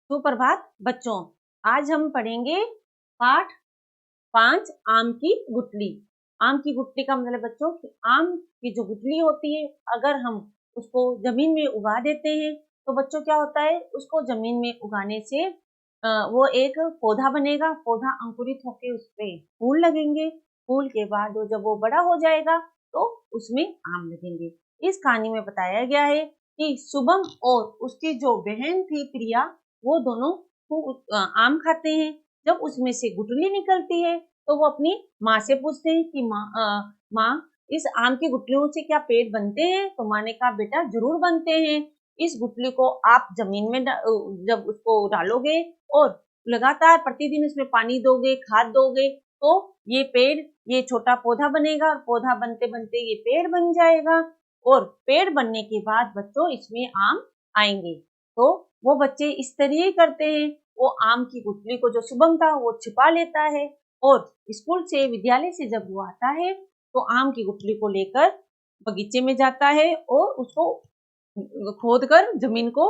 सुप्रभात बच्चों, आज हम पढ़ेंगे पाठ 5 आम की गुठली। आम की गुठली का मतलब बच्चों कि आम की जो गुठली होती है, अगर हम उसको जमीन में उगा देते हैं तो बच्चों क्या होता है, उसको जमीन में उगाने से वो एक पौधा बनेगा। पौधा अंकुरित होकर उस पे फूल लगेंगे। फूल के बाद जब वो बड़ा हो जाएगा तो उसमें आम लगेंगे। इस कहानी में बताया गया है कि शुभम और उसकी जो बहन थी प्रिया, वो दोनों आम खाते हैं। जब उसमें से गुठली निकलती है तो वो अपनी माँ से पूछते हैं कि माँ इस आम की गुठलियों से क्या पेड़ बनते हैं? तो माँ ने कहा बेटा जरूर बनते हैं। इस गुठली को आप जमीन में जब उसको डालोगे और लगातार प्रतिदिन उसमें पानी दोगे, खाद दोगे, तो ये पेड़, ये छोटा पौधा बनेगा और पौधा बनते बनते ये पेड़ बन जाएगा और पेड़ बनने के बाद बच्चों इसमें आम आएंगे। तो वो बच्चे इस तरह करते हैं। वो आम की गुठली को जो शुभम था वो छिपा लेता है और स्कूल से, विद्यालय से जब वो आता है तो आम की गुठली को लेकर बगीचे में जाता है और उसको खोद कर जमीन को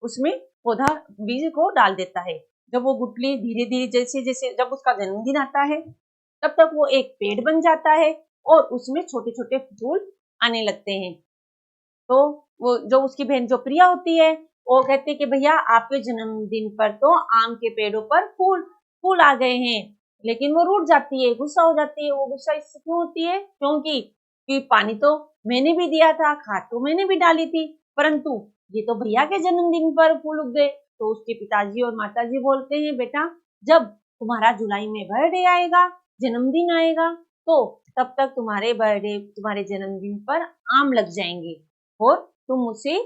उसमें पौधा बीज को डाल देता है। जब वो गुठली धीरे धीरे जैसे जैसे जब उसका जन्मदिन आता है तब तक वो एक पेड़ बन जाता है और उसमें छोटे छोटे फूल आने लगते हैं। तो वो जो उसकी बहन जो प्रिया होती है, वो कहती है कि भैया आपके जन्मदिन पर तो आम के पेड़ों पर फूल फूल आ गए हैं। लेकिन वो रूठ जाती है, गुस्सा हो जाती है। वो गुस्सा इससे क्यों होती है? क्योंकि कि पानी तो मैंने भी दिया था, खाद तो मैंने भी डाली थी, परंतु ये तो भैया के जन्मदिन पर फूल उग गए। तो उसके पिताजी और माताजी बोलते हैं बेटा जब तुम्हारा जुलाई में बर्थडे आएगा, जन्मदिन आएगा, तो तब तक तुम्हारे जन्मदिन पर आम लग जाएंगे और तुम उसे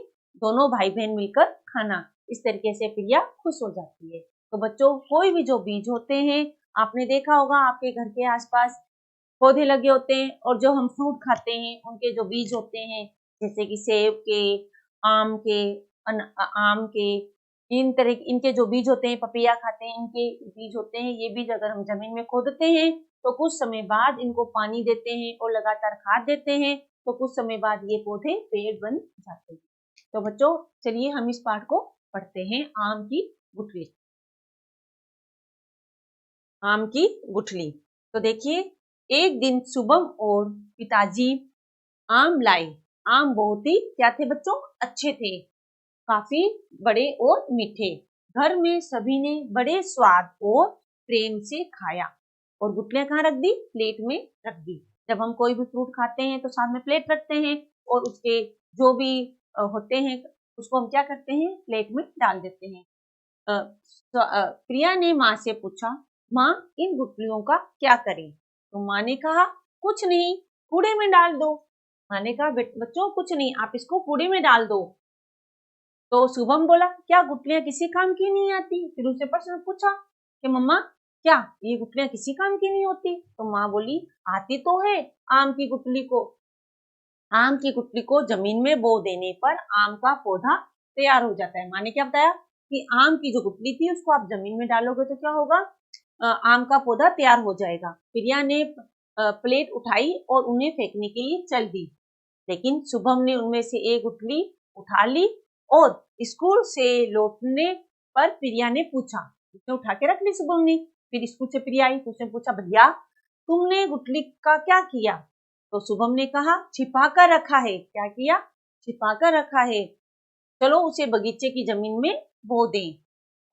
दोनों भाई बहन मिलकर खाना। इस तरीके से प्रिया खुश हो जाती है। तो बच्चों, कोई भी जो बीज होते हैं, आपने देखा होगा आपके घर के आसपास पौधे लगे होते हैं और जो हम फ्रूट खाते हैं उनके जो बीज होते हैं, जैसे कि सेब के, आम के, आम के, इन तरह इनके जो बीज होते हैं, पपीता खाते हैं इनके बीज होते हैं, ये बीज अगर हम जमीन में खोदते हैं तो कुछ समय बाद इनको पानी देते हैं और लगातार खाद देते हैं तो कुछ समय बाद ये पौधे पेड़ बन जाते हैं। तो बच्चों, चलिए हम इस पाठ को पढ़ते हैं। आम की गुठली। आम की गुठली। तो देखिए, एक दिन शुभम और पिताजी आम लाए। आम बहुत ही क्या थे बच्चों? अच्छे थे, काफी बड़े और मीठे। घर में सभी ने बड़े स्वाद और प्रेम से खाया और गुठलियां कहाँ रख दी? प्लेट में रख दी। जब हम कोई भी फ्रूट खाते हैं तो साथ में प्लेट रखते हैं और उसके जो भी होते हैं उसको हम क्या करते हैं? प्लेट में डाल देते हैं। प्रिया ने माँ से पूछा, माँ इन गुठलियों का क्या करें? तो माँ ने कहा कुछ नहीं, कूड़े में डाल दो। माँ ने कहा बच्चों कुछ नहीं, आप इसको कूड़े में डाल दो। तो शुभम बोला क्या गुठलियां किसी काम की नहीं आती? फिर उससे प्रश्न पूछा कि मम्मा क्या ये गुठलियां किसी काम की नहीं होती? तो माँ बोली आती तो है। आम की गुठली को आम की गुठली को जमीन में बो देने पर आम का पौधा तैयार हो जाता है। माँ ने क्या बताया कि आम की जो गुठली थी उसको आप जमीन में डालोगे तो क्या होगा? आम का पौधा तैयार हो जाएगा। प्रिया ने प्लेट उठाई और उन्हें फेंकने के लिए चल दी, लेकिन शुभम ने उनमें से एक गुठली उठा ली और स्कूल से लौटने पर प्रिया ने पूछा, उसने उठा के रख ली शुभम ने। फिर स्कूल से प्रिया आई तो उसने पूछा भैया तुमने गुठली का क्या किया? तो शुभम ने कहा छिपा कर रखा है। क्या किया? छिपा कर रखा है। चलो उसे बगीचे की जमीन में बो दें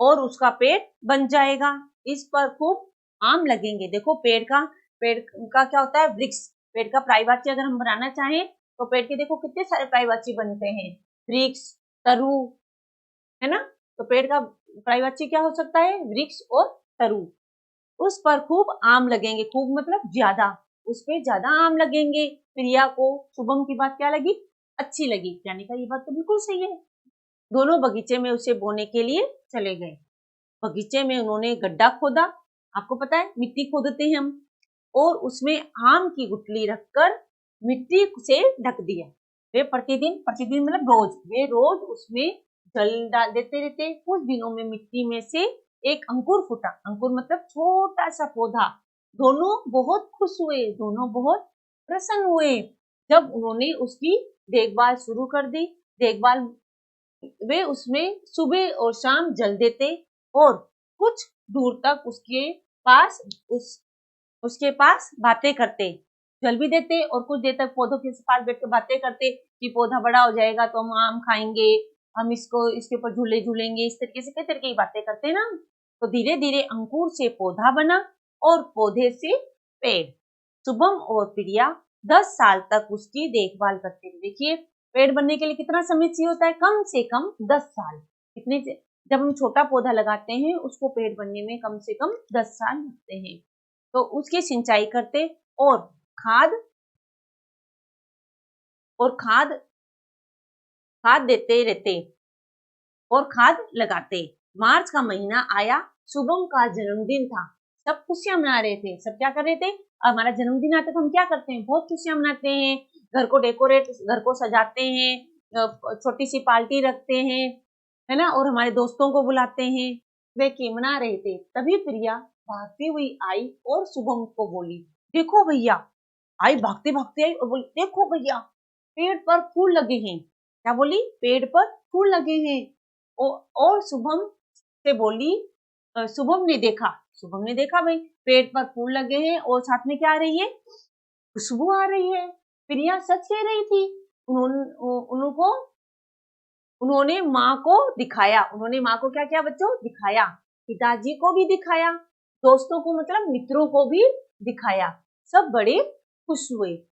और उसका पेड़ बन जाएगा। इस पर खूब आम लगेंगे। देखो पेड़ का क्या होता है? वृक्ष। पेड़ का पर्यायवाची अगर हम बनाना चाहें तो पेड़ के देखो कितने सारे पर्यायवाची बनते हैं। वृक्ष, तरु, है ना? तो पेड़ का पर्यायवाची क्या हो सकता है? वृक्ष और तरु। उस पर खूब आम लगेंगे। खूब मतलब ज्यादा, उस पे ज्यादा आम लगेंगे। प्रिया को शुभम की बात क्या लगी? अच्छी लगी। यानी कि ये बात तो बिल्कुल सही है। दोनों बगीचे में उसे बोने के लिए चले गए। बगीचे में उन्होंने गड्ढा खोदा। आपको पता है मिट्टी खोदते हैं हम, और उसमें आम की गुठली रखकर मिट्टी से ढक दिया। वे प्रतिदिन प्रतिदिन मतलब रोज, वे रोज उसमें जल डाल देते रहते। कुछ दिनों में मिट्टी में से एक अंकुर फूटा। अंकुर मतलब छोटा सा पौधा। दोनों बहुत खुश हुए, दोनों बहुत प्रसन्न हुए जब उन्होंने उसकी देखभाल शुरू कर दी। देखभाल वे उसमें सुबह और शाम जल देते और कुछ दूर तक उसके पास बातें करते, जल भी देते और कुछ देर तक पौधों के पास बैठ कर बातें करते कि पौधा बड़ा हो जाएगा तो हम आम खाएंगे, हम इसके ऊपर झूले झूलेंगे, इस तरीके से कई तरीके की बातें करते हैं ना। तो धीरे धीरे अंकुर से पौधा बना और पौधे से पेड़। शुभम और प्रिया 10 साल तक उसकी देखभाल करते रहे। देखिए पेड़ बनने के लिए कितना समय चाहिए होता है, कम से कम 10 साल। कितने जब हम छोटा पौधा लगाते हैं उसको पेड़ बनने में कम से कम 10 साल लगते हैं। तो उसकी सिंचाई करते और खाद खाद देते रहते और खाद लगाते। मार्च का महीना आया, शुभम का जन्मदिन था। सब खुशियां मना रहे थे। सब क्या कर रहे थे, हमारा जन्मदिन आता तो हम क्या करते हैं, बहुत खुशियां मनाते हैं, घर को सजाते हैं, छोटी सी पार्टी रखते हैं, है ना, और हमारे दोस्तों को बुलाते हैं। वे के मना रहे थे। तभी प्रिया भागती हुई आई और शुभम को बोली, देखो भैया। आई भागते भागते आई और बोली, देखो भैया पेड़ पर फूल लगे हैं। क्या बोली, पेड़ पर फूल लगे हैं। और शुभम से बोली, शुभम ने देखा भाई पेड़ पर फूल लगे हैं और साथ में क्या आ रही है, खुशबू आ रही है। प्रिया सच कह रही थी। उन्होंने माँ को दिखाया। उन्होंने माँ को क्या किया बच्चों, दिखाया। पिताजी को भी दिखाया, दोस्तों को मतलब मित्रों को भी दिखाया। सब बड़े खुश हुए।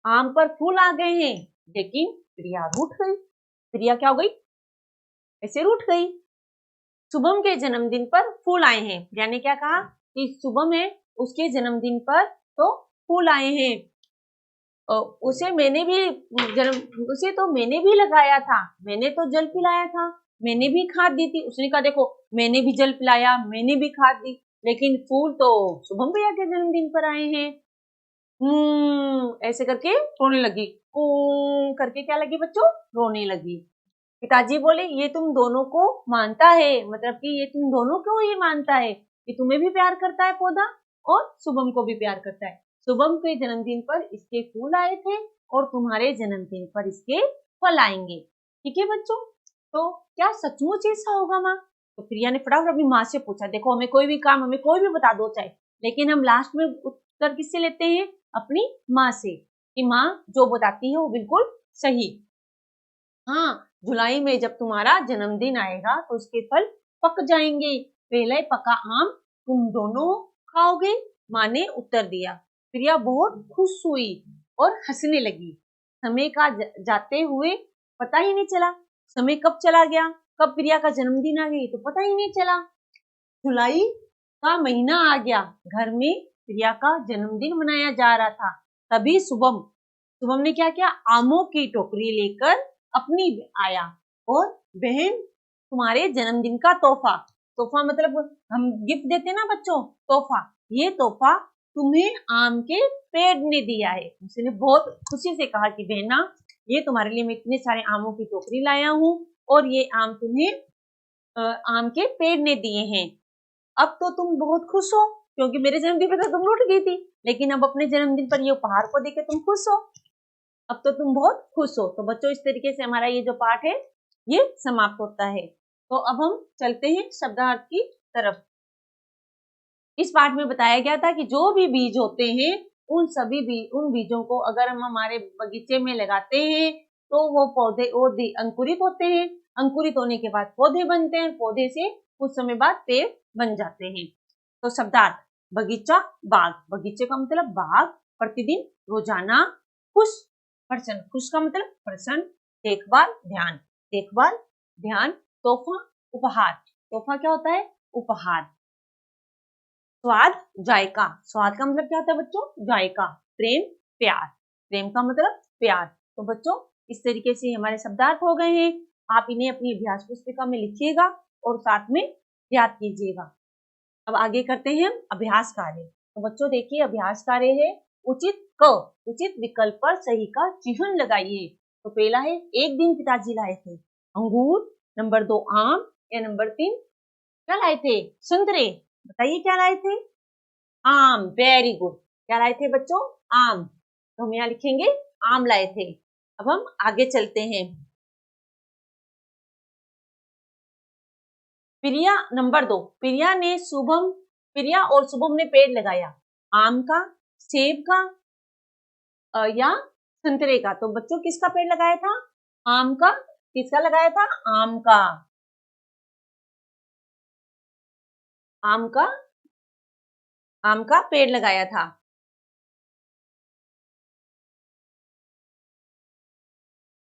आम पर फूल आ गए हैं, लेकिन प्रिया रूठ गई। प्रिया क्या हो गई, ऐसे रूठ गई। शुभम के जन्मदिन पर फूल आए हैं। प्रिया ने क्या कहा कि शुभम है, उसके जन्मदिन पर तो फूल आए हैं। उसे तो मैंने भी लगाया था, मैंने तो जल पिलाया था, मैंने भी खाद दी थी। उसने कहा देखो मैंने भी जल पिलाया, मैंने भी खाद दी, लेकिन फूल तो शुभम भैया के जन्मदिन पर आए हैं। ऐसे करके रोने लगी। करके क्या लगी बच्चों, रोने लगी। पिताजी बोले ये तुम दोनों को मानता है, मतलब कि ये तुम दोनों को ये मानता है कि तुम्हें भी प्यार करता है पौधा और शुभम को भी प्यार करता है। शुभम के जन्मदिन पर इसके फूल आए थे और तुम्हारे जन्मदिन पर इसके फल आएंगे। ठीक है बच्चों, तो क्या सचमुच ऐसा होगा माँ? तो प्रिया ने फटाफट अपनी माँ से पूछा, देखो हमें कोई भी काम, हमें कोई भी बता दो चाहे, लेकिन हम लास्ट में उत्तर किससे लेते हैं, अपनी माँ से, कि माँ जो बताती है वो बिल्कुल सही। हाँ, जुलाई में जब तुम्हारा जन्मदिन आएगा तो उसके फल पक जाएंगे, पहले पका आम तुम दोनों खाओगे, माँ ने उत्तर दिया। प्रिया बहुत खुश हुई और हंसने लगी। समय का जाते हुए पता ही नहीं चला। समय कब चला गया, कब प्रिया का जन्मदिन आ गया तो पता ही नहीं चला। जुलाई का महीना आ गया, घर में प्रिया का जन्मदिन मनाया जा रहा था। तभी शुभम ने क्या किया, आमों की टोकरी लेकर अपनी आया और बहन तुम्हारे जन्मदिन का तोहफा, तोहफा मतलब हम गिफ्ट देते हैं ना बच्चों, तोहफा, ये तोहफा तुम्हें आम के पेड़ ने दिया है। उसने बहुत खुशी से कहा कि बहना ये तुम्हारे लिए मैं इतने सारे आमों की टोकरी लाया हूँ और ये आम तुम्हें आम के पेड़ ने दिए हैं। अब तो तुम बहुत खुश हो क्योंकि मेरे जन्मदिन पर तो तुम लौट गई थी, लेकिन अब अपने जन्मदिन पर ये उपहार को देकर तुम खुश हो। अब तो तुम बहुत खुश हो। तो बच्चों इस तरीके से हमारा ये जो पाठ है ये समाप्त होता है। तो अब हम चलते हैं शब्दार्थ की तरफ। इस पाठ में बताया गया था कि जो भी बीज होते हैं उन बीजों को अगर हम हमारे बगीचे में लगाते हैं तो वो पौधे और अंकुरित होते हैं। अंकुरित होने के बाद पौधे बनते हैं, पौधे से कुछ समय बाद पेड़ बन जाते हैं। तो शब्दार्थ, बगीचा, बाग। बगीचे का मतलब बाग, प्रतिदिन, रोजाना, खुश, प्रसन्न, खुश का मतलब प्रसन्न, देखभाल, ध्यान, देखभाल, ध्यान, तोहफा, उपहार, तोहफा क्या होता है, उपहार, स्वाद, जायका, स्वाद का मतलब क्या होता है बच्चों, जायका, प्रेम, प्यार, प्रेम का मतलब प्यार। तो बच्चों इस तरीके से हमारे शब्दार्थ हो गए हैं। आप इन्हें अपनी अभ्यास पुस्तिका में लिखिएगा और साथ में याद कीजिएगा। अब आगे करते हैं हम अभ्यास कार्य। तो बच्चों देखिए अभ्यास कार्य है उचित विकल्प पर सही का चिन्ह लगाइए। तो पहला है, एक दिन पिताजी लाए थे अंगूर, नंबर 2 आम, या नंबर 3 क्या लाए थे, संतरे। बताइए क्या लाए थे, आम। वेरी गुड, क्या लाए थे बच्चों, आम। तो हम यहाँ लिखेंगे आम लाए थे। अब हम आगे चलते हैं। प्रिया नंबर 2, प्रिया और शुभम ने पेड़ लगाया आम का, सेब का या संतरे का। तो बच्चों किसका पेड़ लगाया था? आम का। किसका लगाया था? आम का। आम का पेड़ लगाया था।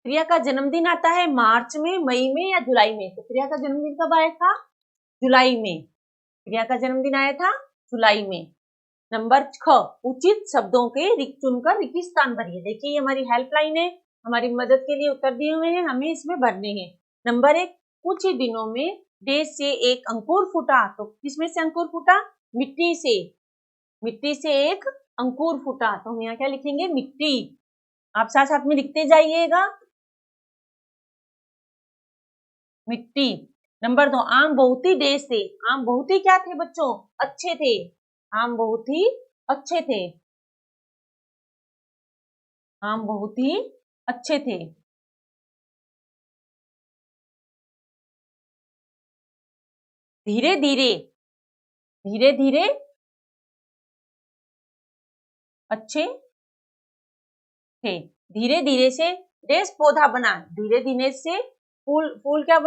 प्रिया का जन्मदिन आता है मार्च में, मई में या जुलाई में? तो प्रिया का जन्मदिन कब आया था? जुलाई में। प्रिया का जन्मदिन आया था जुलाई में। नंबर 6, उचित शब्दों के चुनकर रिक्त स्थान भरिए। देखिए ये हमारी हेल्पलाइन है, हमारी मदद के लिए उत्तर दिए हुए हैं, हमें इसमें भरने हैं। नंबर 1, कुछ ही दिनों में देश से एक अंकुर फूटा। तो किसमें से अंकुर फूटा? मिट्टी से। मिट्टी से एक अंकुर फूटा। तो हम यहाँ क्या लिखेंगे? मिट्टी। आप साथ साथ में लिखते जाइएगा, मिट्टी। नंबर 2, आम बहुत ही देश थे। आम बहुत ही क्या थे बच्चों? अच्छे थे। आम बहुत ही अच्छे थे। आम बहुत ही अच्छे थे। धीरे धीरे, धीरे धीरे अच्छे थे। धीरे धीरे से देश पौधा बना। धीरे धीरे से फूल क्या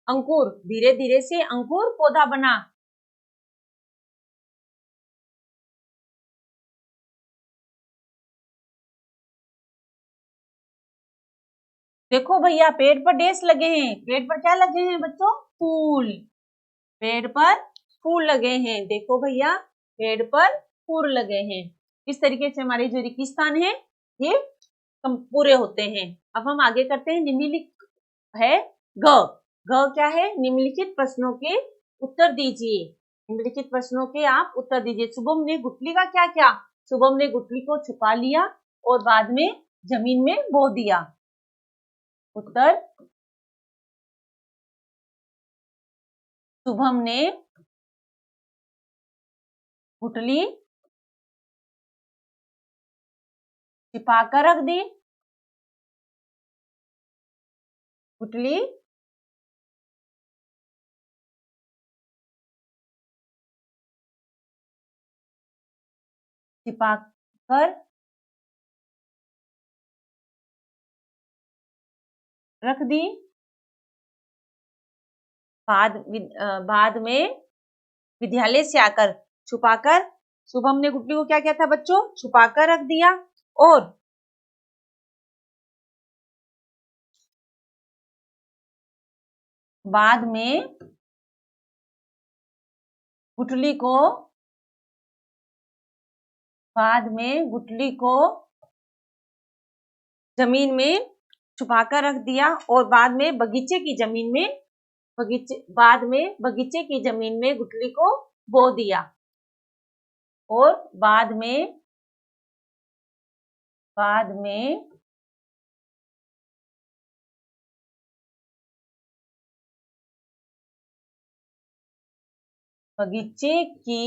अंकुर। धीरे धीरे से अंकुर पौधा बना। देखो भैया पेड़ पर डेस लगे हैं। पेड़ पर क्या लगे हैं बच्चों? फूल। पेड़ पर फूल लगे हैं। देखो भैया पेड़ पर फूल लगे हैं। इस तरीके से हमारे जो रेगिस्तान है ये पूरे होते हैं। अब हम आगे करते हैं। निम्नलिखित है ग। ग क्या है? निम्नलिखित प्रश्नों के उत्तर दीजिए। निम्नलिखित प्रश्नों के आप उत्तर दीजिए। शुभम ने गुठली का क्या किया? शुभम ने गुठली को छुपा लिया और बाद में जमीन में बो दिया। उत्तर, शुभम ने गुठली छिपाकर रख दी। गुठली छिपाकर रख दी। बाद में विद्यालय से आकर छुपाकर, शुभम ने गुटली को क्या किया था बच्चों? छुपाकर रख दिया। और बाद में गुटली को जमीन में छुपाकर रख दिया और बाद में बगीचे की जमीन में गुटली को बो दिया। और बाद में बगीचे की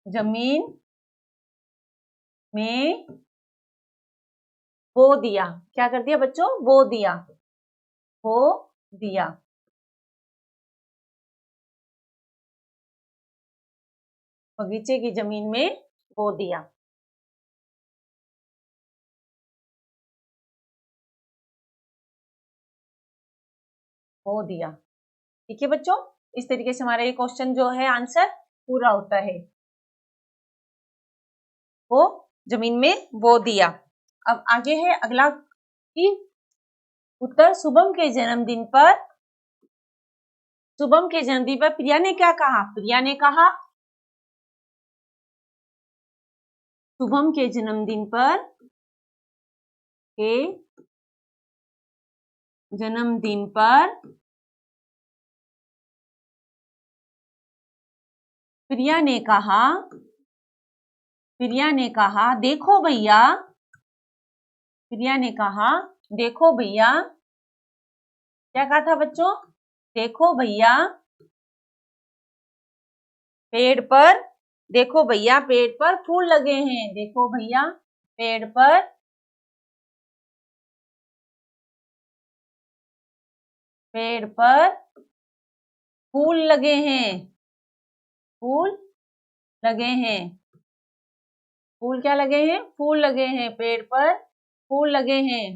जमीन में बो दिया। क्या कर दिया बच्चों? बो दिया। बगीचे की जमीन में बो दिया। बो दिया। ठीक है बच्चों, इस तरीके से हमारा ये क्वेश्चन जो है आंसर पूरा होता है। वो जमीन में बो दिया। अब आगे है अगला कि उत्तर, शुभम के जन्मदिन पर प्रिया ने क्या कहा? प्रिया ने कहा शुभम के जन्मदिन पर प्रिया ने कहा देखो भैया। प्रिया ने कहा देखो भैया। क्या कहा था बच्चों? देखो भैया पेड़ पर फूल लगे हैं। देखो भैया पेड़ पर पेड़ पर फूल लगे हैं, फूल लगे हैं। फूल क्या लगे हैं? फूल लगे हैं, पेड़ पर फूल लगे हैं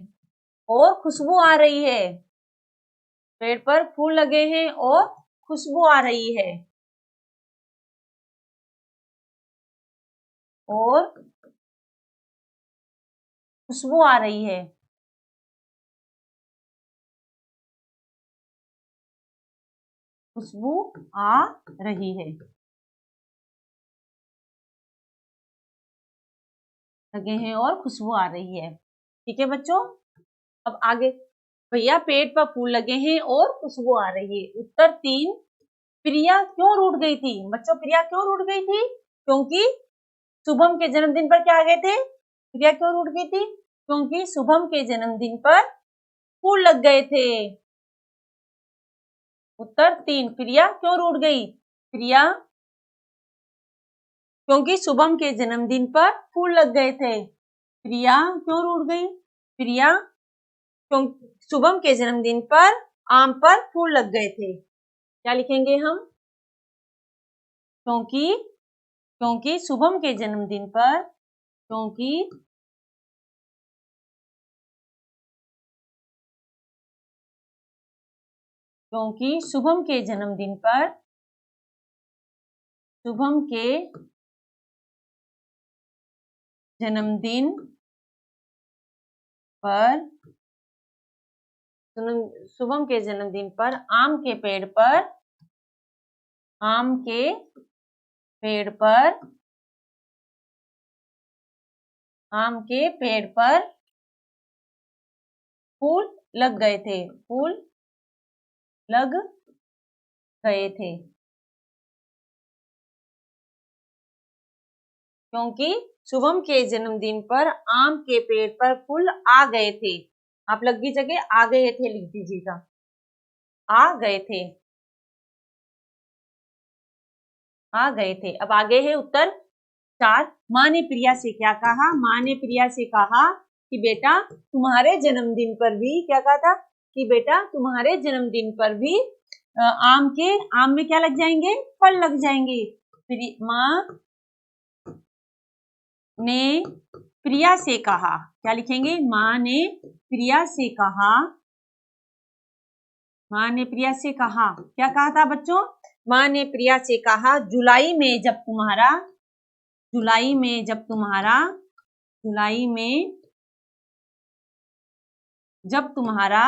और खुशबू आ रही है। पेड़ पर फूल लगे हैं और खुशबू आ रही है। और खुशबू आ रही है। खुशबू आ रही है। लगे हैं और खुशबू आ रही है। ठीक है बच्चों, अब आगे। भैया पेड़ पर फूल लगे हैं और खुशबू आ रही है। उत्तर 3, प्रिया क्यों रूठ गई थी? बच्चों, प्रिया क्यों रूठ गई थी? क्योंकि शुभम के जन्मदिन पर क्या आ गए थे? प्रिया क्यों रूठ गई थी? क्योंकि शुभम के जन्मदिन पर फूल लग गए थे। उत्तर 3, प्रिया क्यों रूठ गई? प्रिया क्योंकि शुभम के जन्मदिन पर फूल लग गए थे। प्रिया क्यों रूठ गई? प्रिया क्योंकि शुभम के जन्मदिन पर आम पर फूल लग गए थे। क्या लिखेंगे हम? क्योंकि शुभम के जन्मदिन पर, क्योंकि शुभम के जन्मदिन पर, शुभम के जन्मदिन पर, शुभम के जन्मदिन पर आम के पेड़ पर, आम के पेड़ पर, आम के पेड़ पर फूल लग गए थे। फूल लग गए थे। क्योंकि शुभम के जन्मदिन पर आम के पेड़ पर फूल आ गए थे। आप लग की जगह आ गए थे लिख दीजिएगा। आ गए थे। आ गए थे। अब आगे है उत्तर 4। माँ ने प्रिया से क्या कहा? माँ ने प्रिया से कहा कि बेटा तुम्हारे जन्मदिन पर भी, क्या कहा था? कि बेटा तुम्हारे जन्मदिन पर भी आम में क्या लग जाएंगे? फल लग जाएंगे। माँ ने प्रिया से कहा, क्या लिखेंगे? माँ ने प्रिया से कहा, माँ ने प्रिया से कहा, क्या कहा था बच्चों? माँ ने प्रिया से कहा जुलाई में जब तुम्हारा, जुलाई में जब तुम्हारा, जुलाई में जब तुम्हारा,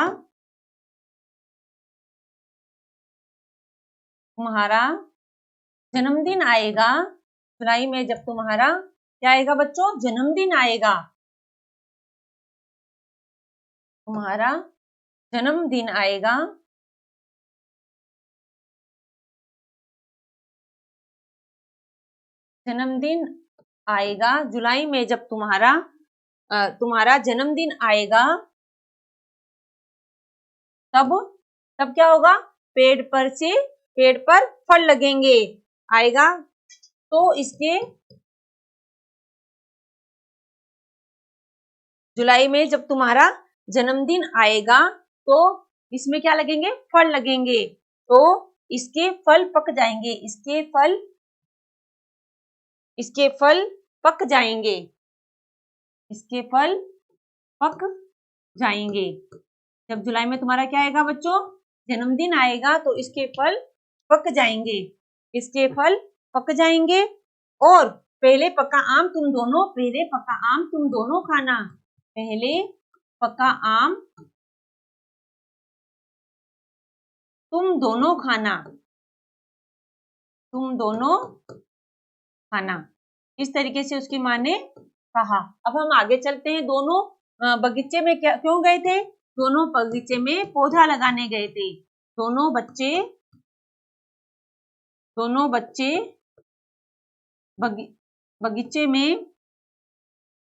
तुम्हारा जन्मदिन आएगा, जुलाई में जब तुम्हारा क्या आएगा बच्चों? जन्मदिन आएगा। तुम्हारा जन्मदिन आएगा, जन्मदिन आएगा। जुलाई में जब तुम्हारा जन्मदिन आएगा, तब क्या होगा? पेड़ पर फल लगेंगे। आएगा तो इसके, जुलाई में जब तुम्हारा जन्मदिन आएगा तो इसमें क्या लगेंगे? फल लगेंगे। तो इसके फल पक जाएंगे। इसके फल पक जाएंगे। इसके फल पक जाएंगे। जब जुलाई में तुम्हारा क्या आएगा बच्चों? जन्मदिन आएगा तो इसके फल पक जाएंगे। इसके फल पक जाएंगे और पहले पका आम तुम दोनों खाना। पहले पका आम तुम दोनों खाना। तुम दोनों खाना। इस तरीके से उसकी माँ ने कहा। अब हम आगे चलते हैं। दोनों बगीचे में क्यों गए थे? दोनों बगीचे में पौधा लगाने गए थे। दोनों बच्चे बगीचे में,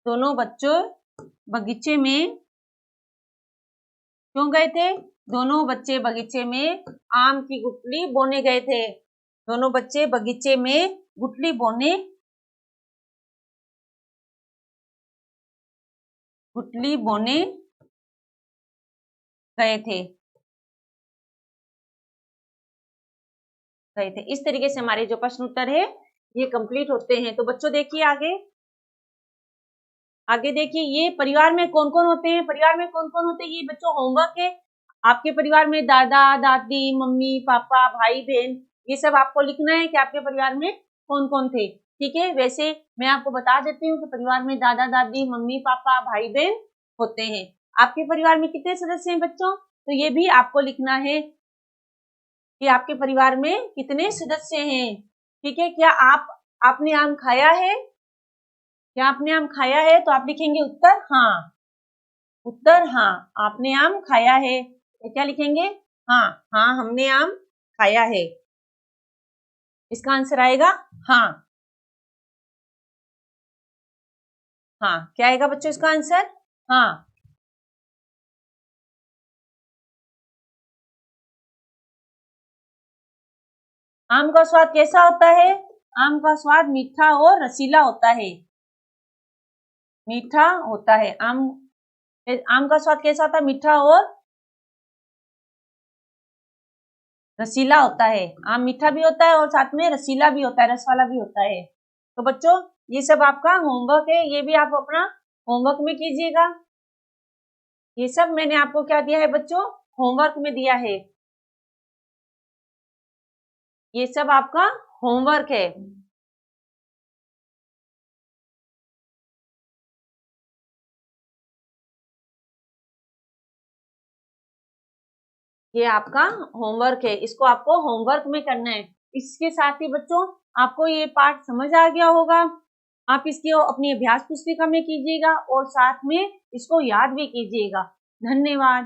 दोनों बच्चों बगीचे में क्यों गए थे? दोनों बच्चे बगीचे में आम की गुठली बोने गए थे। दोनों बच्चे बगीचे में गुठली बोने गए थे। गए थे। इस तरीके से हमारे जो प्रश्न उत्तर है ये कंप्लीट होते हैं। तो बच्चों देखिए आगे देखिए, ये परिवार में कौन कौन होते हैं, परिवार में कौन कौन होते हैं, ये बच्चों होमवर्क है। आपके परिवार में दादा दादी, मम्मी पापा, भाई बहन, ये सब आपको लिखना है कि आपके परिवार में कौन कौन थे। ठीक है, वैसे मैं आपको बता देती हूँ कि परिवार में दादा दादी, मम्मी पापा, भाई बहन होते हैं। आपके परिवार में कितने सदस्य हैं बच्चों, तो ये भी आपको लिखना है कि आपके परिवार में कितने सदस्य हैं। ठीक है, क्या आपने आम खाया है, क्या आपने आम खाया है, तो आप लिखेंगे उत्तर हाँ, उत्तर हाँ, आपने आम खाया है। तो क्या लिखेंगे, हाँ, हाँ हमने आम खाया है। इसका आंसर आएगा हाँ, हाँ क्या आएगा बच्चों इसका आंसर, हाँ। आम का स्वाद कैसा होता है, आम का स्वाद मीठा और रसीला होता है, मीठा होता है। आम का स्वाद कैसा होता है, मीठा और रसीला होता है। आम मीठा भी होता है और साथ में रसीला भी होता है, रस वाला भी होता है। तो बच्चों ये सब आपका होमवर्क है, ये भी आप अपना होमवर्क में कीजिएगा। ये सब मैंने आपको क्या दिया है बच्चों, होमवर्क में दिया है। ये सब आपका होमवर्क है। ये आपका होमवर्क है, इसको आपको होमवर्क में करना है। इसके साथ ही बच्चों आपको ये पाठ समझ आ गया होगा। आप इसकी अपनी अभ्यास पुस्तिका में कीजिएगा और साथ में इसको याद भी कीजिएगा। धन्यवाद।